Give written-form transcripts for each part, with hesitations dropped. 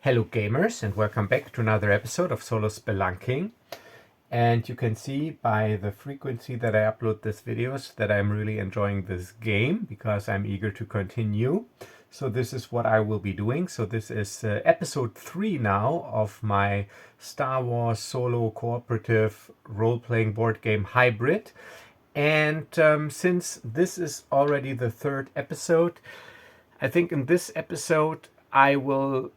Hello gamers, and welcome back to another episode of Solo Spelunking. And you can see by the frequency that I upload these videos that I'm really enjoying this game because I'm eager to continue. So this is what I will be doing. So this is episode 3 now of my Star Wars solo cooperative role-playing board game hybrid. And since this is already the 3rd episode, I think in this episode I will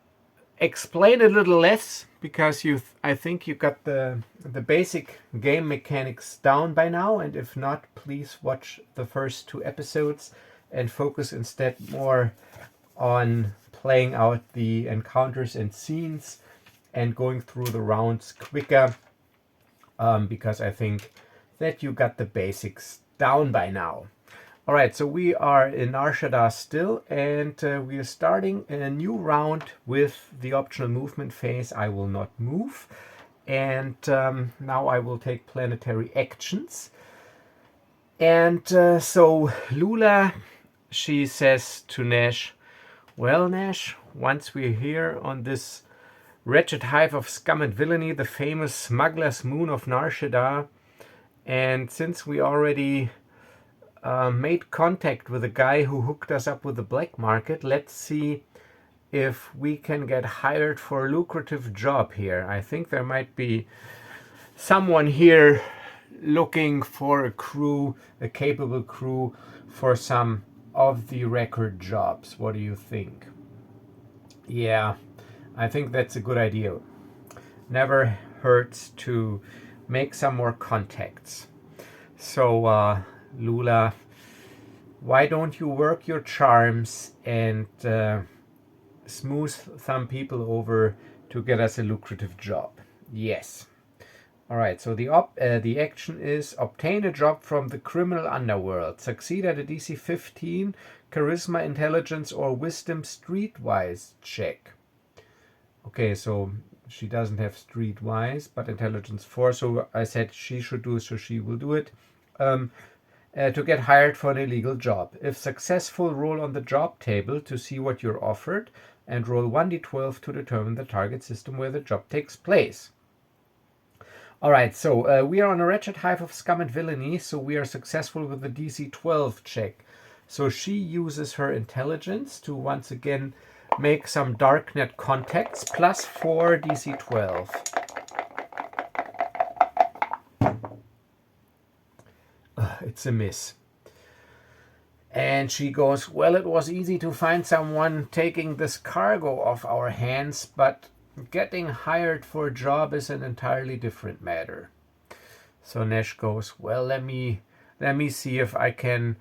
explain a little less because I think you got the basic game mechanics down by now, and if not, please watch the first 2 episodes and focus instead more on playing out the encounters and scenes and going through the rounds quicker, because I think that you got the basics down by now. Alright, so we are in Nash Duncan still, and we are starting a new round with the optional movement phase. I will not move, and now I will take planetary actions. And so Loola, she says to Nash, well, Nash, once we're here on this wretched hive of scum and villainy, the famous smuggler's moon of Nash Duncan, and since we already made contact with a guy who hooked us up with the black market, let's see if we can get hired for a lucrative job here. I think there might be someone here looking for a crew, a capable crew for some of the record jobs. What do you think? Yeah, I think that's a good idea. Never hurts to make some more contacts. So Loola, why don't you work your charms and smooth some people over to get us a lucrative job? Yes. All right, so the action is obtain a job from the criminal underworld. Succeed at a DC 15 charisma, intelligence, or wisdom streetwise check. Okay, so she doesn't have streetwise, but intelligence 4. So I said she should do it, so she will do it. To get hired for an illegal job. If successful, roll on the job table to see what you're offered and roll 1d12 to determine the target system where the job takes place. Alright, so we are on a wretched hive of scum and villainy, so we are successful with the DC 12 check. So she uses her intelligence to once again make some darknet contacts, plus 4 DC 12. It's a miss. And she goes, well, it was easy to find someone taking this cargo off our hands, but getting hired for a job is an entirely different matter. So Nash goes, well, let me see if I can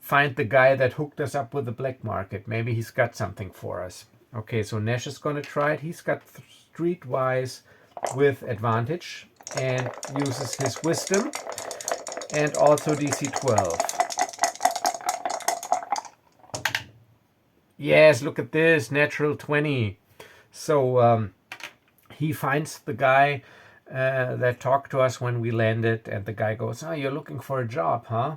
find the guy that hooked us up with the black market. Maybe he's got something for us. Okay, so Nash is going to try it. He's got streetwise with advantage and uses his wisdom. And also DC 12. Yes, look at this, natural 20. So he finds the guy that talked to us when we landed, and the guy goes, oh, you're looking for a job, huh?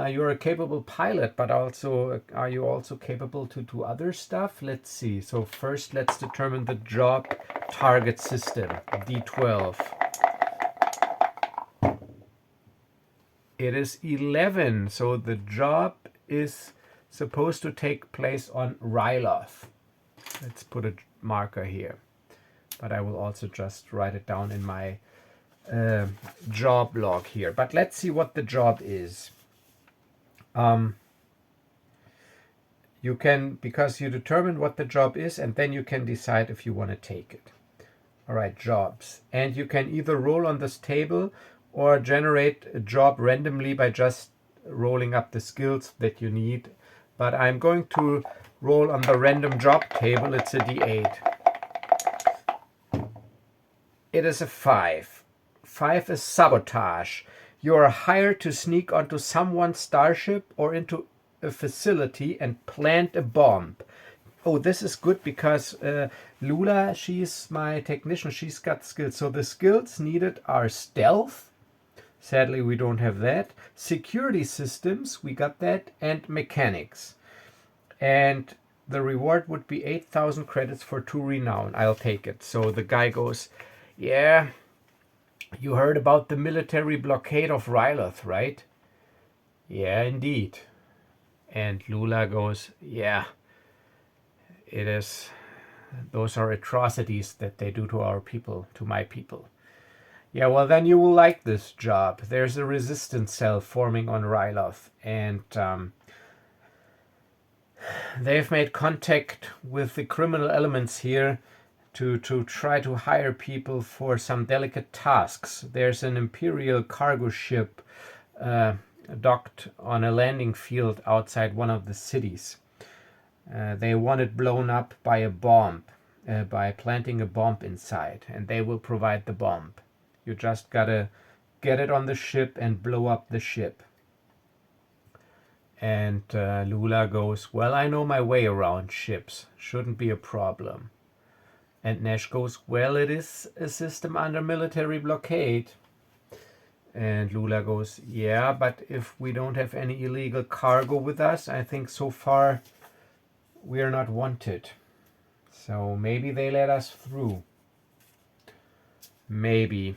You're a capable pilot, but also, are you also capable to do other stuff? Let's see. So first, let's determine the job target system, D12. It is 11, so the job is supposed to take place on Rhya. Let's put a marker here, but I will also just write it down in my job log here. But let's see what the job is. You can, because you determine what the job is, and then you can decide if you want to take it. All right, jobs. And you can either roll on this table or generate a job randomly by just rolling up the skills that you need. But I'm going to roll on the random job table. It's a D8. It is a 5. 5 is sabotage. You are hired to sneak onto someone's starship or into a facility and plant a bomb. Oh, this is good because Loola, she's my technician. She's got skills. So the skills needed are stealth. Sadly, we don't have that. Security systems, we got that. And mechanics. And the reward would be 8,000 credits for 2 renown. I'll take it. So the guy goes, yeah, you heard about the military blockade of Rhya, right? Yeah, indeed. And Loola goes, yeah, it is. Those are atrocities that they do to our people, to my people. Yeah, well, then you will like this job. There's a resistance cell forming on Rhya, and they've made contact with the criminal elements here to try to hire people for some delicate tasks. There's an imperial cargo ship docked on a landing field outside one of the cities. They want it blown up by a bomb, by planting a bomb inside, and they will provide the bomb. You just gotta get it on the ship and blow up the ship. And Loola goes, well, I know my way around ships. Shouldn't be a problem. And Nash goes, well, it is a system under military blockade. And Loola goes, yeah, but if we don't have any illegal cargo with us, I think so far we are not wanted. So maybe they let us through. Maybe.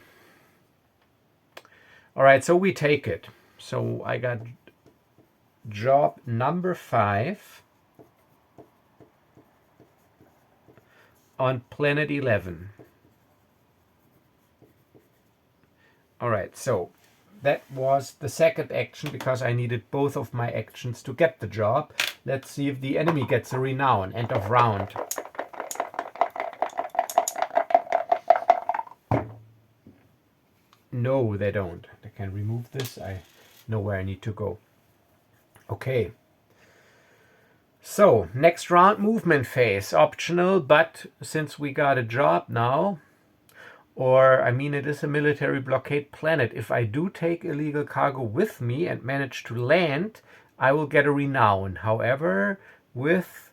All right, so we take it. So I got job number 5 on planet 11. All right, so that was the second action because I needed both of my actions to get the job. Let's see if the enemy gets a renown. End of round. No, they don't. I can remove this. I know where I need to go. Okay. So, next round, movement phase. Optional, but since we got a job now, or, I mean, it is a military blockade planet. If I do take illegal cargo with me and manage to land, I will get a renown. However, with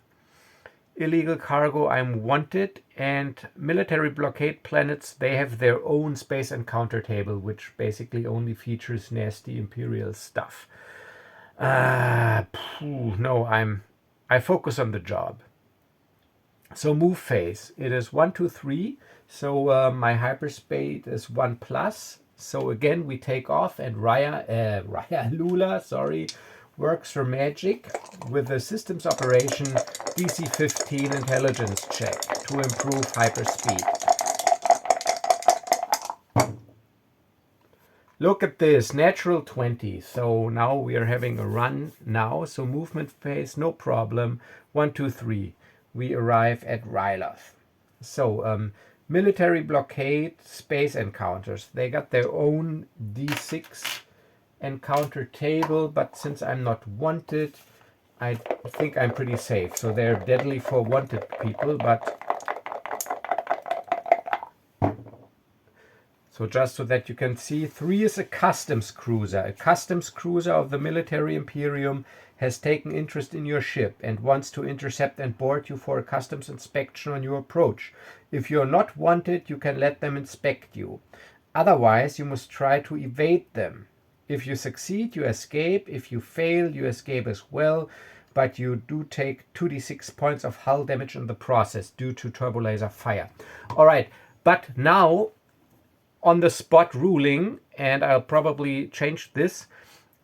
illegal cargo, I'm wanted, and military blockade planets, they have their own space encounter table, which basically only features nasty imperial stuff. No, I focus on the job. So move phase, it is 1, 2, 3. So my hyperspeed is 1+. So again, we take off, and Loola, works her magic with the systems operation DC 15 intelligence check to improve hyperspeed. Look at this, natural 20. So now we are having a run now. So movement phase, no problem. 1, 2, 3. We arrive at Rhya. So military blockade space encounters. They got their own D6 encounter table, but since I'm not wanted, I think I'm pretty safe. So they're deadly for wanted people, but so just so that you can see, 3 is a customs cruiser. A customs cruiser of the military imperium has taken interest in your ship and wants to intercept and board you for a customs inspection on your approach. If you're not wanted, you can let them inspect you. Otherwise, you must try to evade them. If you succeed, you escape. If you fail, you escape as well, but you do take 2d6 points of hull damage in the process due to turbolaser fire. All right, but now on the spot ruling, and I'll probably change this,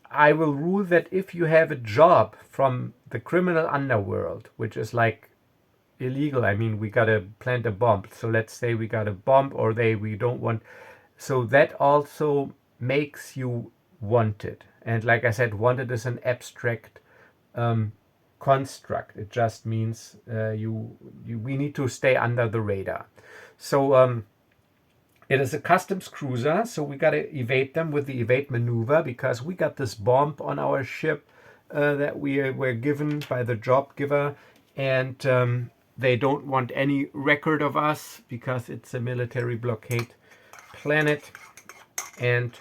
I will rule that if you have a job from the criminal underworld, which is like illegal, I mean, we gotta plant a bomb. So let's say we got a bomb, or we don't want. So that also makes you wanted. And like I said, wanted is an abstract construct. It just means we need to stay under the radar. So it is a customs cruiser, so we got to evade them with the evade maneuver because we got this bomb on our ship that we were given by the job giver, and they don't want any record of us because it's a military blockade planet. And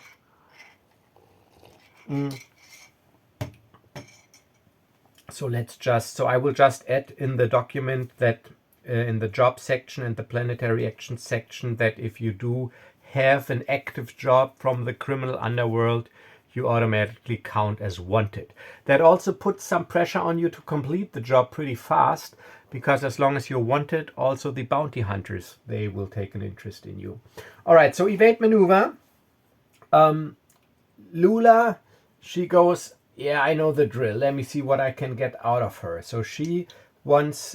so I will just add in the document that in the job section and the planetary action section that if you do have an active job from the criminal underworld, you automatically count as wanted. That also puts some pressure on you to complete the job pretty fast, because as long as you're wanted, also the bounty hunters, they will take an interest in you. All right, so evade maneuver. Loola, she goes, yeah, I know the drill. Let me see what I can get out of her. So she once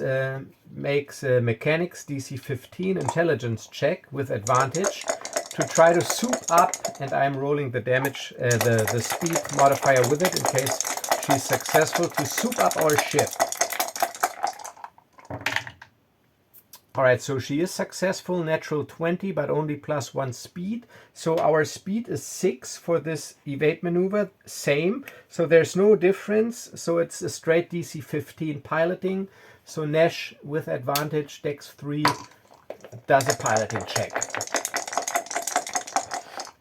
makes a mechanics DC 15 intelligence check with advantage to try to soup up, and I'm rolling the damage, the speed modifier with it in case she's successful, to soup up our ship. All right, so she is successful, natural 20, but only +1 speed. So our speed is 6 for this evade maneuver, same. So there's no difference. So it's a straight DC 15 piloting. So Nash with advantage, Dex 3, does a piloting check.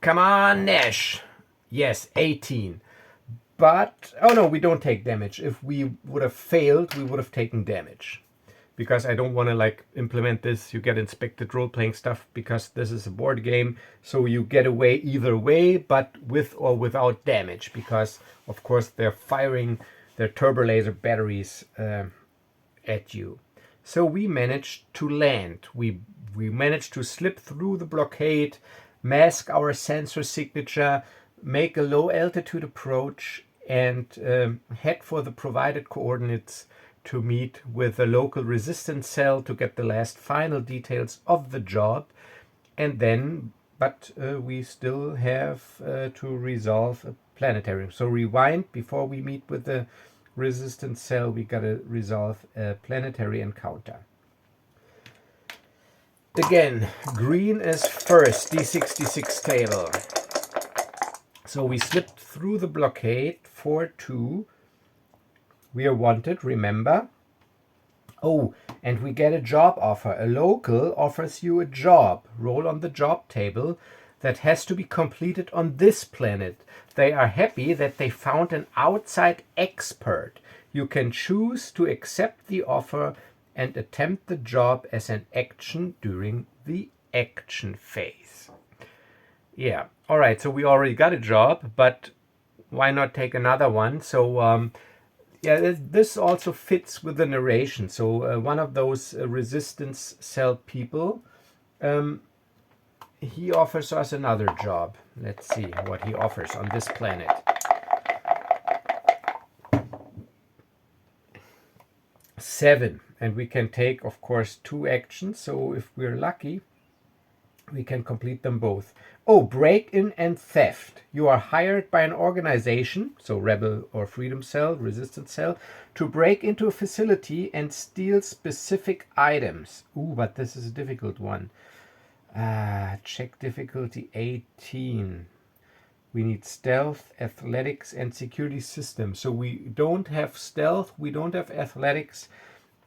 Come on, Nash. Yes, 18. But, oh no, we don't take damage. If we would have failed, we would have taken damage. Because I don't want to like implement this, you get inspected role-playing stuff, because this is a board game, so you get away either way, but with or without damage, because of course they're firing their turbo laser batteries at you. So we managed to land. We managed to slip through the blockade, mask our sensor signature, make a low altitude approach, and head for the provided coordinates to meet with a local resistance cell to get the last final details of the job. And then, but we still have to resolve a planetary. So rewind, before we meet with the resistance cell, we gotta resolve a planetary encounter. Again, green is first, D66 table. So we slipped through the blockade, 4-2. We are wanted, remember. Oh, and we get a job offer. A local offers you a job. Roll on the job table that has to be completed on this planet. They are happy that they found an outside expert. You can choose to accept the offer and attempt the job as an action during the action phase. Yeah, all right, so we already got a job, but why not take another one? So yeah, this also fits with the narration. So one of those resistance cell people, he offers us another job. Let's see what he offers on this planet. Seven, and we can take, of course, 2 actions. So if we're lucky, we can complete them both. Oh, break-in and theft. You are hired by an organization, so rebel or freedom cell, resistance cell, to break into a facility and steal specific items. Ooh, but this is a difficult one. Check difficulty 18. We need stealth, athletics, and security system. So we don't have stealth, we don't have athletics,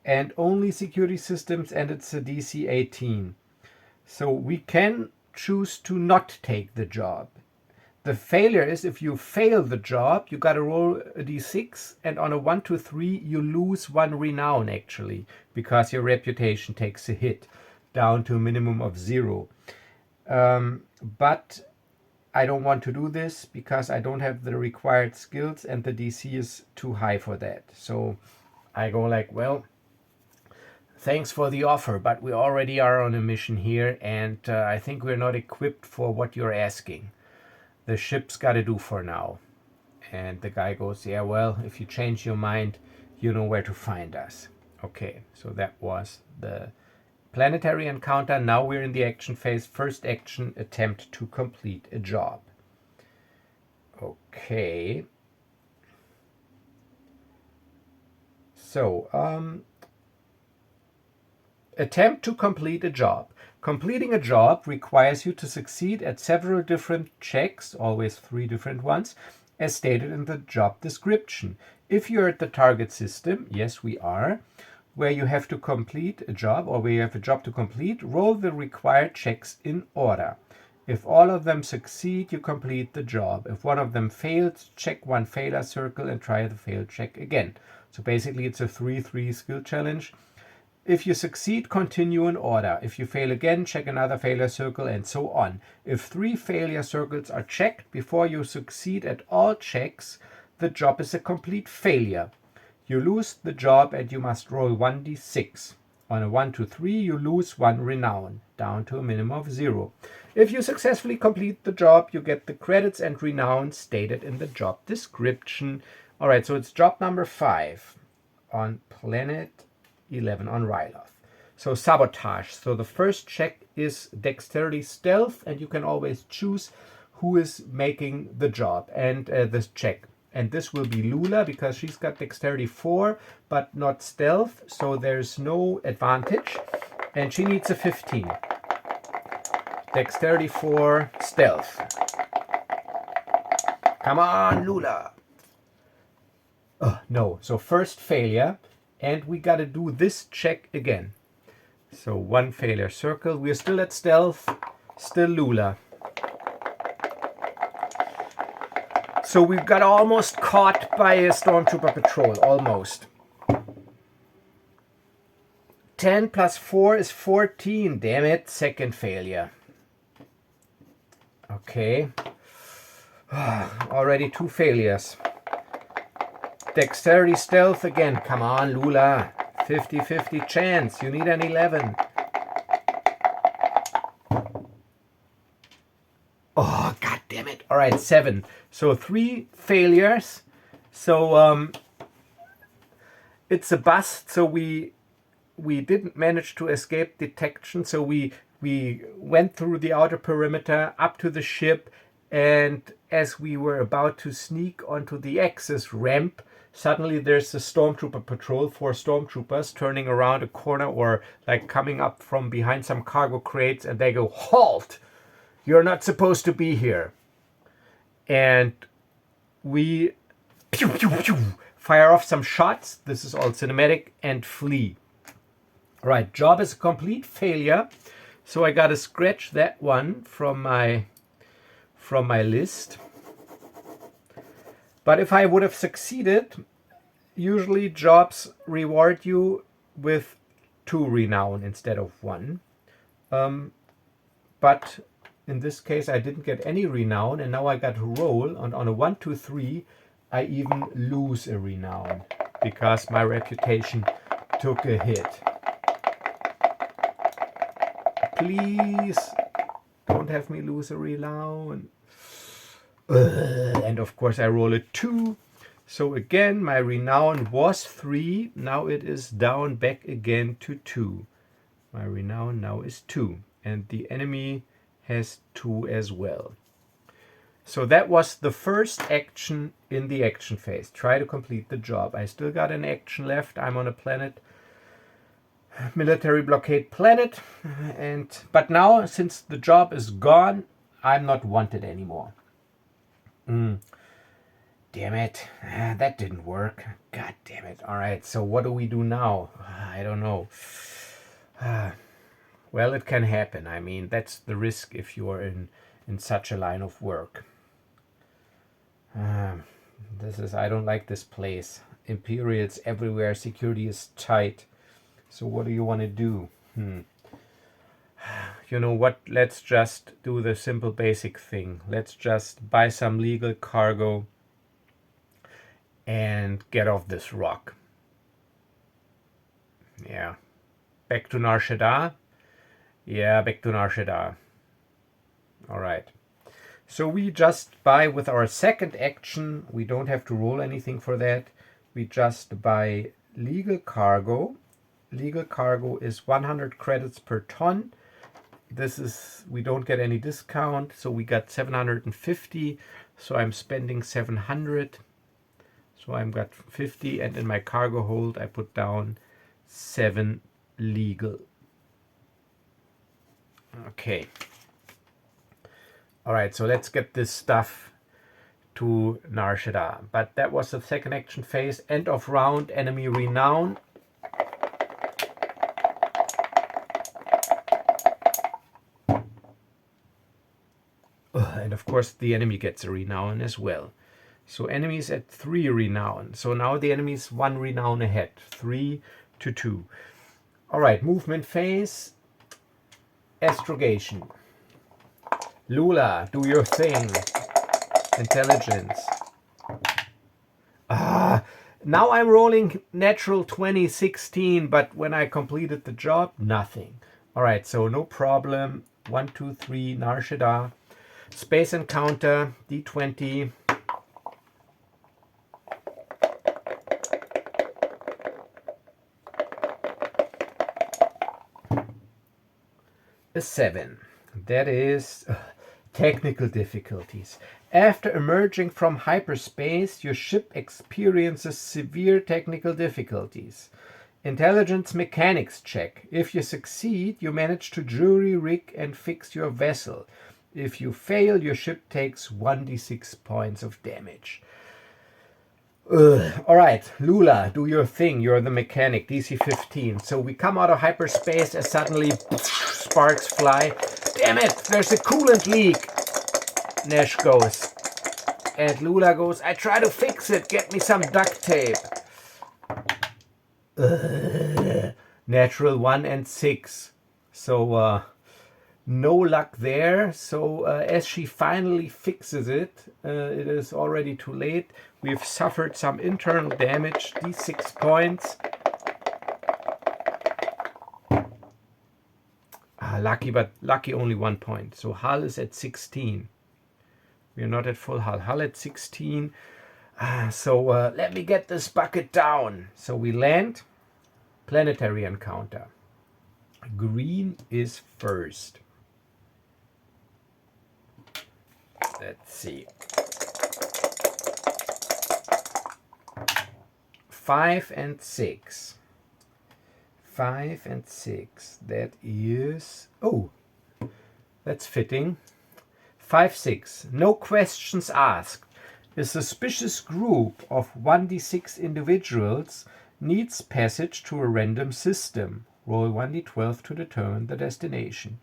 and only security systems, and it's a DC 18. So we can choose to not take the job. The failure is, if you fail the job, you got to roll a d6, and on a 1 to 3 you lose 1 renown actually, because your reputation takes a hit down to a minimum of 0. But I don't want to do this because I don't have the required skills and the DC is too high for that. So I go like, well, thanks for the offer, but we already are on a mission here, and I think we're not equipped for what you're asking. The ship's got to do for now. And the guy goes, yeah, well, if you change your mind, you know where to find us. Okay, so that was the planetary encounter. Now we're in the action phase. First action, attempt to complete a job. Okay. So, attempt to complete a job. Completing a job requires you to succeed at several different checks, always 3 different ones, as stated in the job description. If you're at the target system, yes we are, where you have to complete a job, or where you have a job to complete, roll the required checks in order. If all of them succeed, you complete the job. If one of them fails, check 1 failure circle and try the failed check again. So basically it's a 3-3 skill challenge. If you succeed, continue in order. If you fail again, check another failure circle, and so on. If 3 failure circles are checked before you succeed at all checks, the job is a complete failure. You lose the job and you must roll 1d6. On a 1 to 3, you lose 1 renown, down to a minimum of 0. If you successfully complete the job, you get the credits and renown stated in the job description. Alright, so it's job number 5 on planet 11 on Rhya. So sabotage. So the first check is dexterity stealth, and you can always choose who is making the job and this check. And this will be Loola because she's got dexterity 4 but not stealth, so there's no advantage, and she needs a 15. Dexterity 4 stealth. Come on, Loola. No, so first failure, and we got to do this check again. So 1 failure circle. We're still at stealth, still Loola. So we got almost caught by a stormtrooper patrol, almost. 10 plus 4 is 14, damn it, second failure. Okay. Already 2 failures. Dexterity stealth again, come on Loola. 50-50 chance, you need an 11. Oh, god damn it. Alright, 7. So 3 failures. So it's a bust. So we didn't manage to escape detection. So we went through the outer perimeter up to the ship, and as we were about to sneak onto the access ramp, suddenly there's a stormtrooper patrol, 4 stormtroopers turning around a corner or like coming up from behind some cargo crates, and they go, "Halt! You're not supposed to be here." And we pew, pew, pew, fire off some shots. This is all cinematic, and flee. Right, job is a complete failure. So I got to scratch that one from my list. But if I would have succeeded, usually jobs reward you with 2 renown instead of 1. But in this case, I didn't get any renown, and now I got to roll. And on a 1, 2, 3, I even lose a renown because my reputation took a hit. Please don't have me lose a renown. And of course I roll a 2. So again, my renown was 3. Now it is down back again to 2. My renown now is 2. And the enemy has 2 as well. So that was the first action in the action phase. Try to complete the job. I still got an action left. I'm on a planet, military blockade planet. But now, since the job is gone, I'm not wanted anymore. Damn it. That didn't work. God damn it. All right, so what do we do now? I don't know. Well, it can happen. I mean, that's the risk if you're in such a line of work. I don't like this place. Imperials everywhere. Security is tight. So what do you want to do? You know what? Let's just do the simple basic thing. Let's just buy some legal cargo and get off this rock. Yeah. Back to Nar Shaddaa? Yeah, back to Nar Shaddaa. Alright. So we just buy with our second action. We don't have to roll anything for that. We just buy legal cargo. Legal cargo is 100 credits per ton. We don't get any discount, so we got 750. So I'm spending 700. So I've got 50, and in my cargo hold I put down 7 legal. Okay. Alright, so let's get this stuff to Nar Shaddaa. But that was the second action phase. End of round, enemy renown. And of course the enemy gets a renown as well. So enemies at 3 renown. So now the enemy's 1 renown ahead. 3 to 2. All right, movement phase, astrogation. Loola, do your thing. Intelligence. Now I'm rolling natural 2016, but when I completed the job, nothing. All right, so no problem. 1, 2, 3, Narshada. Space encounter, D20. A 7. That is technical difficulties. After emerging from hyperspace, your ship experiences severe technical difficulties. Intelligence mechanics check. If you succeed, you manage to jury rig and fix your vessel. If you fail, your ship takes 1d6 points of damage. All right, Loola, do your thing. You're the mechanic, DC 15. So we come out of hyperspace and suddenly sparks fly. Damn it, there's a coolant leak. Nash goes. And Loola goes, I try to fix it. Get me some duct tape. Natural 1 and 6. So no luck there. So as she finally fixes it, it is already too late. We've suffered some internal damage, d6 points. Lucky, but lucky only 1 point. So hull is at 16. We are not at full hull. Hull at 16. So let me get this bucket down. So we land. Planetary encounter. Green is first. Let's see. 5 and 6. 5 and 6. That is... Oh, that's fitting. 5, 6. No questions asked. A suspicious group of 1d6 individuals needs passage to a random system. Roll 1d12 to determine the destination.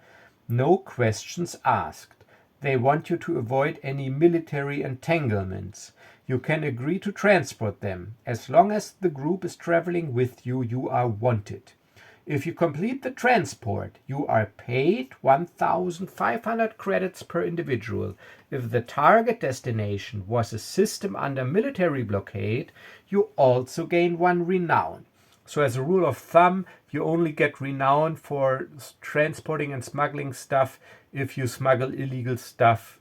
No questions asked. They want you to avoid any military entanglements. You can agree to transport them. As long as the group is traveling with you, you are wanted. If you complete the transport, you are paid 1,500 credits per individual. If the target destination was a system under military blockade, you also gain 1 renown. So as a rule of thumb, you only get renown for transporting and smuggling stuff if you smuggle illegal stuff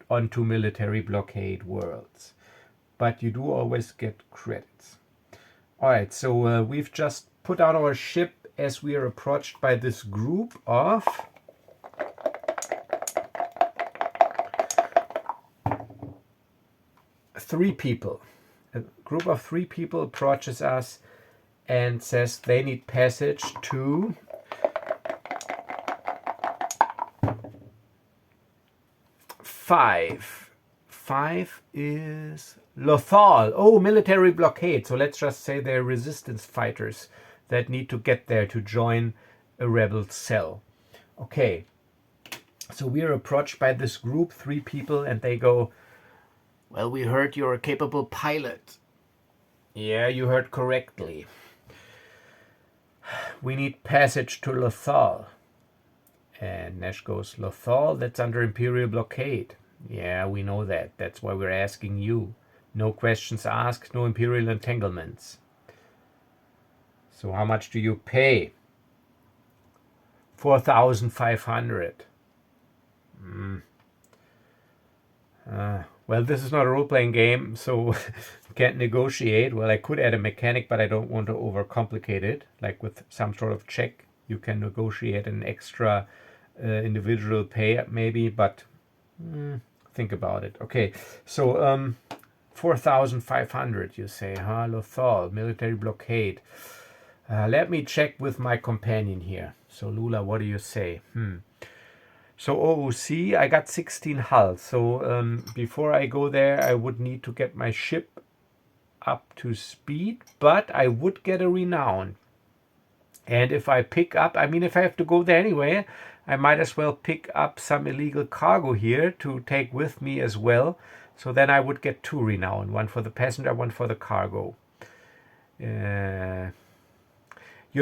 onto military blockade worlds. But you do always get credits. Alright, so we've just put on our ship as we are approached by this group of 3 people. A group of 3 people approaches us and says they need passage to five. 5 is Lothal. Oh, military blockade. So let's just say they're resistance fighters that need to get there to join a rebel cell. Okay. So we are approached by this group, 3 people, and they go, well, we heard you're a capable pilot. Yeah, you heard correctly. We need passage to Lothal. And Nash goes, Lothal, that's under imperial blockade. Yeah, we know that. That's why we're asking you. No questions asked, no imperial entanglements. So how much do you pay? 4,500. Well, this is not a role-playing game, so can't negotiate. Well, I could add a mechanic, but I don't want to overcomplicate it. Like with some sort of check, you can negotiate an extra individual pay maybe, but think about it. Okay, so 4,500 you say, huh? Lothal, military blockade. Let me check with my companion here. So Loola, what do you say? So OOC, I got 16 hull. So before I go there, I would need to get my ship up to speed, but I would get a renown. And if I pick up, I mean, if I have to go there anyway, I might as well pick up some illegal cargo here to take with me as well. So then I would get 2 renown, 1 for the passenger, 1 for the cargo. You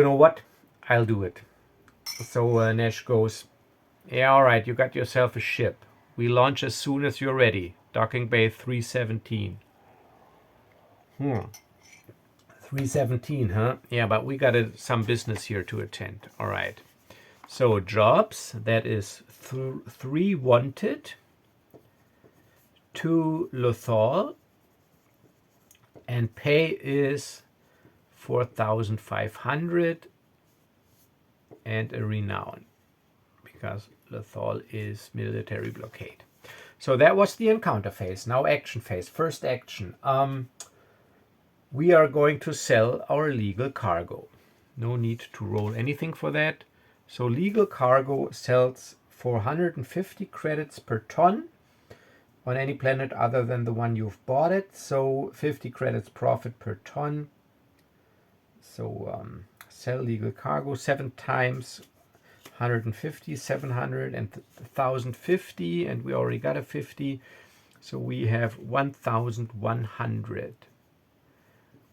know what? I'll do it. So Nash goes, yeah, all right, you got yourself a ship. We launch as soon as you're ready. Docking Bay 317. 317, huh? Yeah, but we got some business here to attend. All right. So jobs, that is 3 wanted, 2 Lothal, and pay is 4,500 and a renown, because Lothal is military blockade. So that was the encounter phase. Now action phase. First action. We are going to sell our legal cargo. No need to roll anything for that. So legal cargo sells 450 credits per ton on any planet other than the one you've bought it. So 50 credits profit per ton. So sell legal cargo 7 times 150, 700 and 1050, and we already got a 50. So we have 1,100,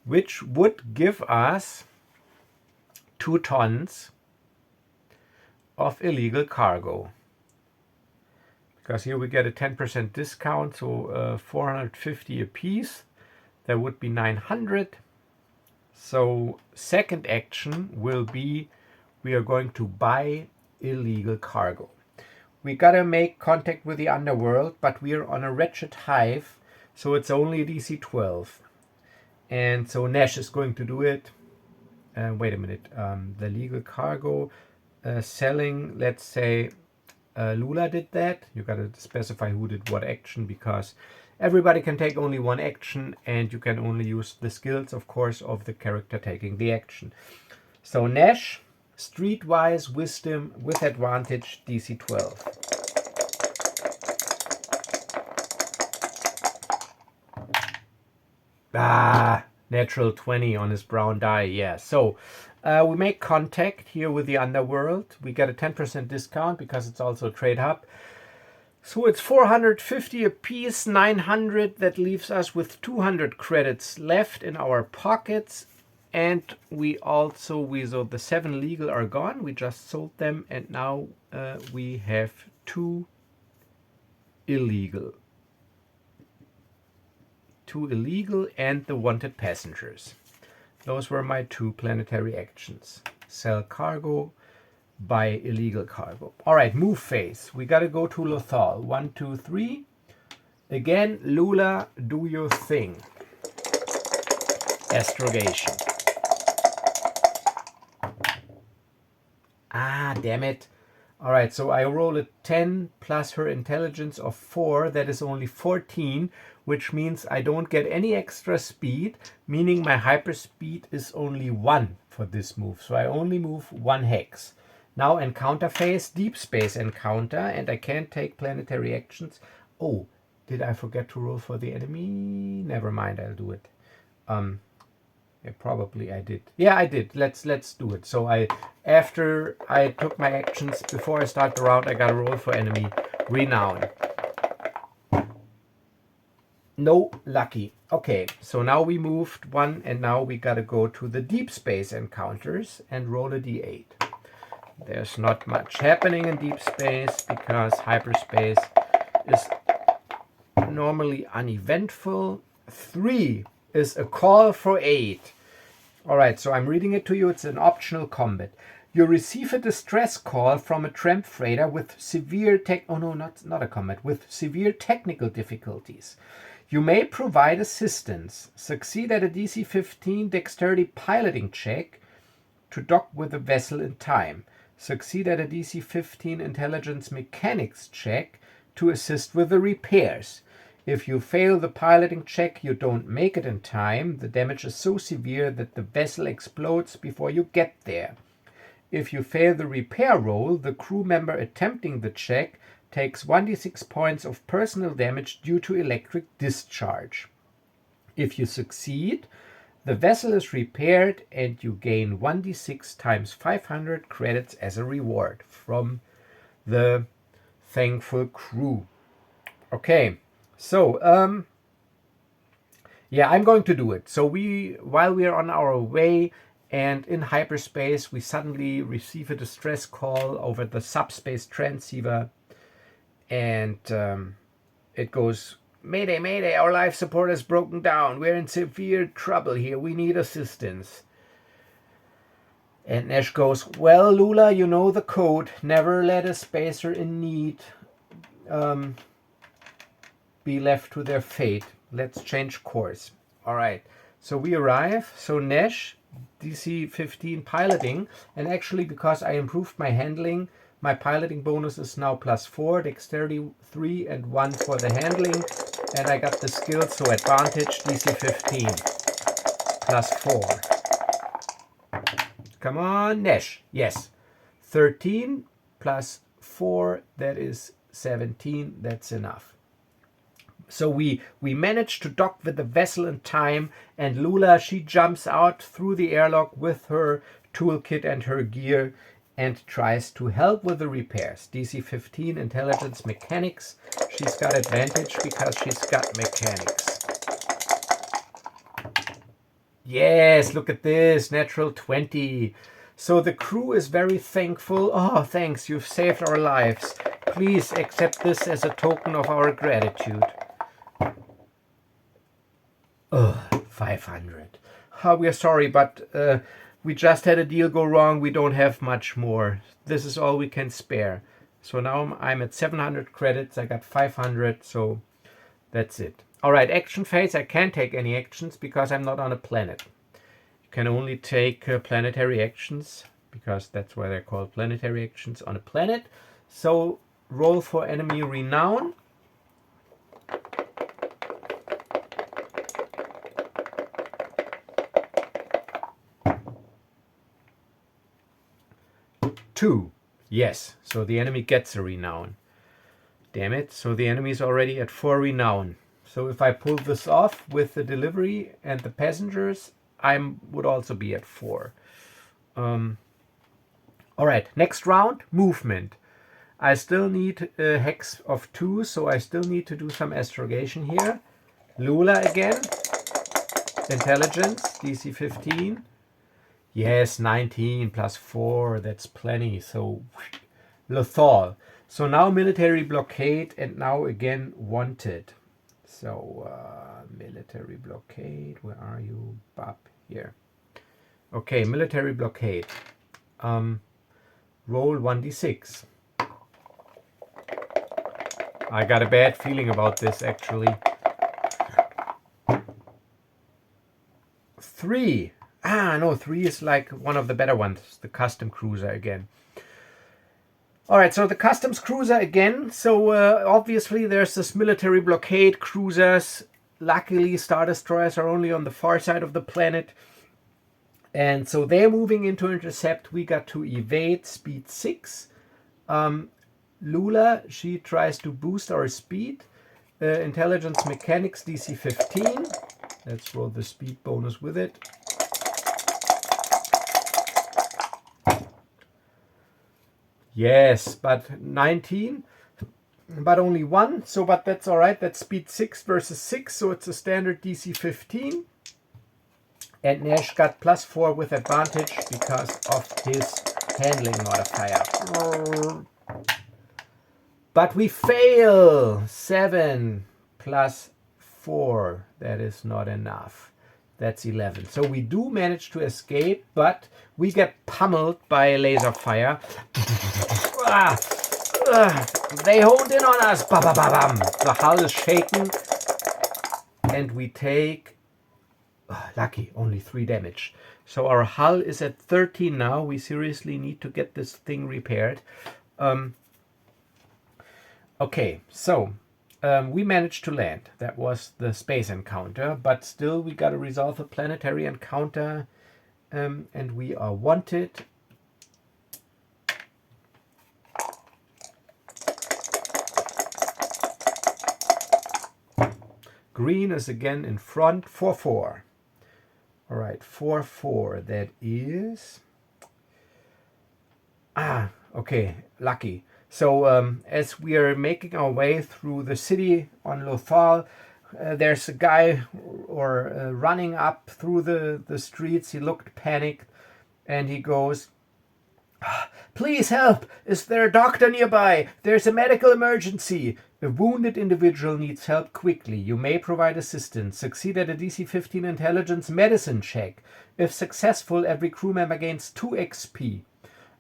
which would give us 2 tons of illegal cargo. Because here we get a 10% discount, so 450 a piece. That would be 900. So second action will be we are going to buy illegal cargo. We gotta make contact with the underworld, but we're on a wretched hive, so it's only DC 12. And so Nash is going to do it. Wait a minute. The legal cargo selling, let's say Loola did that. You gotta specify who did what action, because everybody can take only one action, and you can only use the skills, of course, of the character taking the action. So Nash, streetwise wisdom with advantage, DC 12. Natural 20 on his brown die. Yeah, so we make contact here with the underworld. We get a 10% discount because it's also a trade hub. So it's 450 a piece, 900. That leaves us with 200 credits left in our pockets. And we also, so the 7 legal are gone. We just sold them, and now we have 2 illegal. 2 illegal and the wanted passengers. Those were my 2 planetary actions. Sell cargo, buy illegal cargo. All right, move phase. We got to go to Lothal. 1, 2, 3. Again, Loola, do your thing. Astrogation. Damn it. All right, so I roll a 10 plus her intelligence of 4. That is only 14, which means I don't get any extra speed, meaning my hyperspeed is only 1 for this move. So I only move 1 hex. Now encounter phase, deep space encounter, and I can't take planetary actions. Oh, did I forget to roll for the enemy? Never mind, I'll do it. Yeah, probably I did. Yeah, I did. Let's do it. So after I took my actions, before I start the round, I gotta roll for enemy renown. No, lucky. Okay, so now we moved 1, and now we gotta go to the deep space encounters and roll a d8. There's not much happening in deep space because hyperspace is normally uneventful. 3 is a call for aid. All right, so I'm reading it to you. It's an optional combat. You receive a distress call from a tramp freighter with severe with severe technical difficulties. You may provide assistance. Succeed at a DC 15 dexterity piloting check to dock with the vessel in time. Succeed at a DC 15 intelligence mechanics check to assist with the repairs. If you fail the piloting check, you don't make it in time. The damage is so severe that the vessel explodes before you get there. If you fail the repair roll, the crew member attempting the check takes 1d6 points of personal damage due to electric discharge. If you succeed, the vessel is repaired and you gain 1d6 times 500 credits as a reward from the thankful crew. Okay. So, yeah, I'm going to do it. So while we are on our way, And in hyperspace, we suddenly receive a distress call over the subspace transceiver. And it goes, "Mayday, mayday, our life support has broken down. We're in severe trouble here. We need assistance." And Nash goes, "Well, Loola, you know the code. Never let a spacer in need be left to their fate. Let's change course." All right. So we arrive. So Nash, DC-15 piloting. And actually, because I improved my handling, my piloting bonus is now +4, dexterity 3, and 1 for the handling. And I got the skill, so advantage DC-15 +4. Come on, Nash. Yes. 13 +4, that is 17. That's enough. So we managed to dock with the vessel in time, and Loola, she jumps out through the airlock with her toolkit and her gear and tries to help with the repairs. DC-15 intelligence mechanics. She's got advantage because she's got mechanics. Yes, look at this, natural 20. So the crew is very thankful. "Oh, thanks, you've saved our lives. Please accept this as a token of our gratitude." Oh, 500. Oh, we are sorry, but we just had a deal go wrong. We don't have much more. This is all we can spare. So now I'm at 700 credits. I got 500, so that's it. All right, action phase. I can't take any actions because I'm not on a planet. You can only take planetary actions because that's why they're called planetary actions on a planet. So roll for enemy renown. Two. Yes, so the enemy gets a renown. Damn it, so the enemy is already at 4 renown. So if I pull this off with the delivery and the passengers, I would also be at 4. All right, next round, movement. I still need a hex of 2, so I still need to do some astrogation here. Loola again. Intelligence, DC-15. Yes, 19 +4, that's plenty. So, lethal. So now military blockade, and now again wanted. So, military blockade, where are you? Bop, here. Okay, military blockade. Roll 1d6. I got a bad feeling about this, actually. 3. No, 3 is like one of the better ones, the custom cruiser again. All right, so the customs cruiser again. So obviously there's this military blockade cruisers. Luckily, Star Destroyers are only on the far side of the planet. And so they're moving into intercept. We got to evade, speed 6. Loola, she tries to boost our speed. Intelligence mechanics, DC-15. Let's roll the speed bonus with it. Yes, but 19, but only 1. So, but that's all right. That's speed 6 versus 6. So it's a standard DC-15. And Nash got +4 with advantage because of his handling modifier. But we fail. 7 +4. That is not enough. That's 11. So we do manage to escape, but we get pummeled by laser fire. They honed in on us. Ba, ba, ba, bam. The hull is shaken. And we take, lucky, only 3 damage. So our hull is at 13 now. We seriously need to get this thing repaired. Okay, so we managed to land. That was the space encounter, but still we got to resolve a planetary encounter, and we are wanted. Green is again in front, 4-4. All right, 4-4, that is... okay, lucky. So as we are making our way through the city on Lothal, there's a guy running up through the streets. He looked panicked. And he goes, "Please help! Is there a doctor nearby? There's a medical emergency. A wounded individual needs help quickly. You may provide assistance. Succeed at a DC 15 intelligence medicine check. If successful, every crew member gains 2 XP.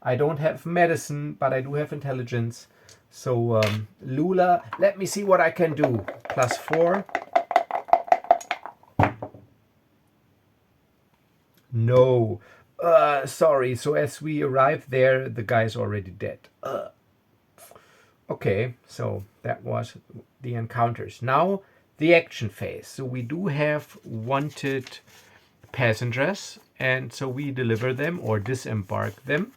I don't have medicine, but I do have intelligence. So, Loola, let me see what I can do. +4. No. Sorry. So as we arrive there, the guy's already dead. Okay, so that was the encounters. Now the action phase. So we do have wanted passengers, and so we deliver them or disembark them.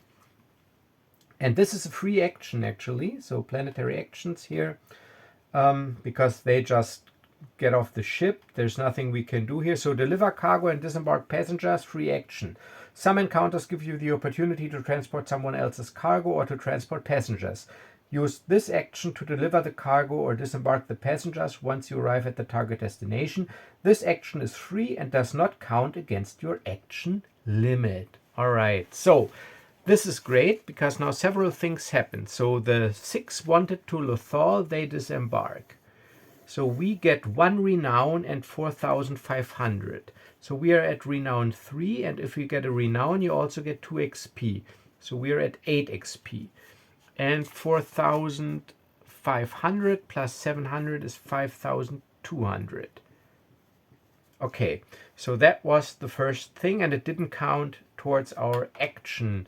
And this is a free action actually, so planetary actions here, because they just get off the ship. There's nothing we can do here. So deliver cargo and disembark passengers, free action. Some encounters give you the opportunity to transport someone else's cargo or to transport passengers. Use this action to deliver the cargo or disembark the passengers once you arrive at the target destination. This action is free and does not count against your action limit. All right, so this is great because now several things happen. So the 6 wanted to Lothal, they disembark. So we get 1 renown and 4,500. So we are at renown 3, and if you get a renown, you also get 2 XP. So we are at 8 XP. And 4,500 plus 700 is 5,200. Okay, so that was the first thing, and it didn't count towards our action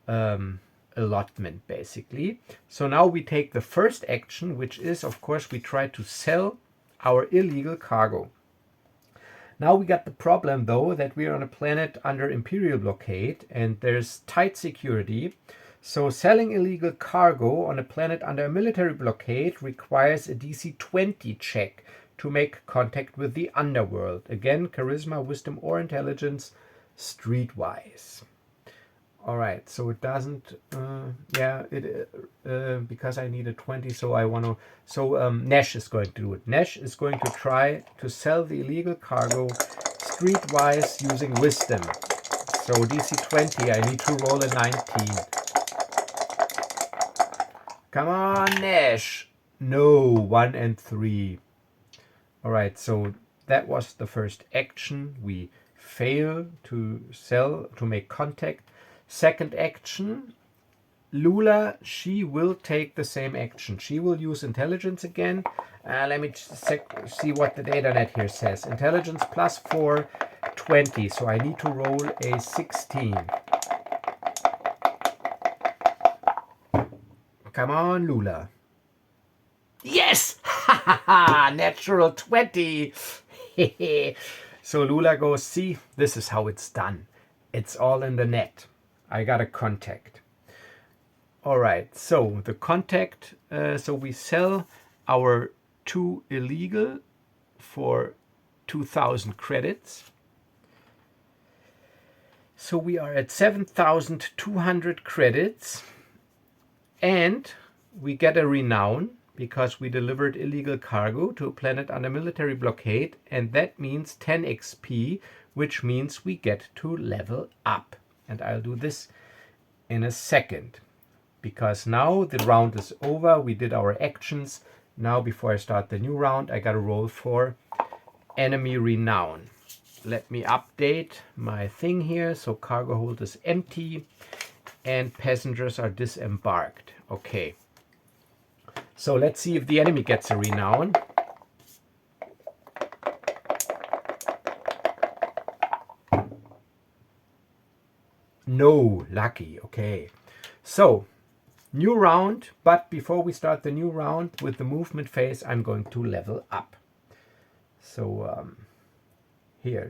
allotment, basically. So now we take the first action, which is, of course, we try to sell our illegal cargo. Now we got the problem, though, that we are on a planet under imperial blockade, and there's tight security. So selling illegal cargo on a planet under a military blockade requires a DC 20 check to make contact with the underworld. Again, charisma, wisdom, or intelligence, streetwise. All right, so it doesn't, because I need a 20, so I want to, so Nash is going to do it. Nash is going to try to sell the illegal cargo streetwise using wisdom. So DC 20, I need to roll a 19. Come on, Nash. No, 1 and 3. All right, so that was the first action. We fail to sell, to make contact. Second action, Loola, she will take the same action. She will use intelligence again. Let me see what the data net here says. Intelligence +4, 20. So I need to roll a 16. Come on, Loola. Yes! Ha ha ha! Natural 20. So Loola goes, see, this is how it's done. It's all in the net. I got a contact. All right, so the contact, so we sell our 2 illegal for 2,000 credits. So we are at 7,200 credits, and we get a renown because we delivered illegal cargo to a planet under military blockade, and that means 10 XP, which means we get to level up. And I'll do this in a second, because now the round is over. We did our actions. Now, before I start the new round, I got to roll for enemy renown. Let me update my thing here. So cargo hold is empty and passengers are disembarked. Okay. So let's see if the enemy gets a renown. No, lucky. Okay. So, new round, but before we start the new round with the movement phase, I'm going to level up. So, here.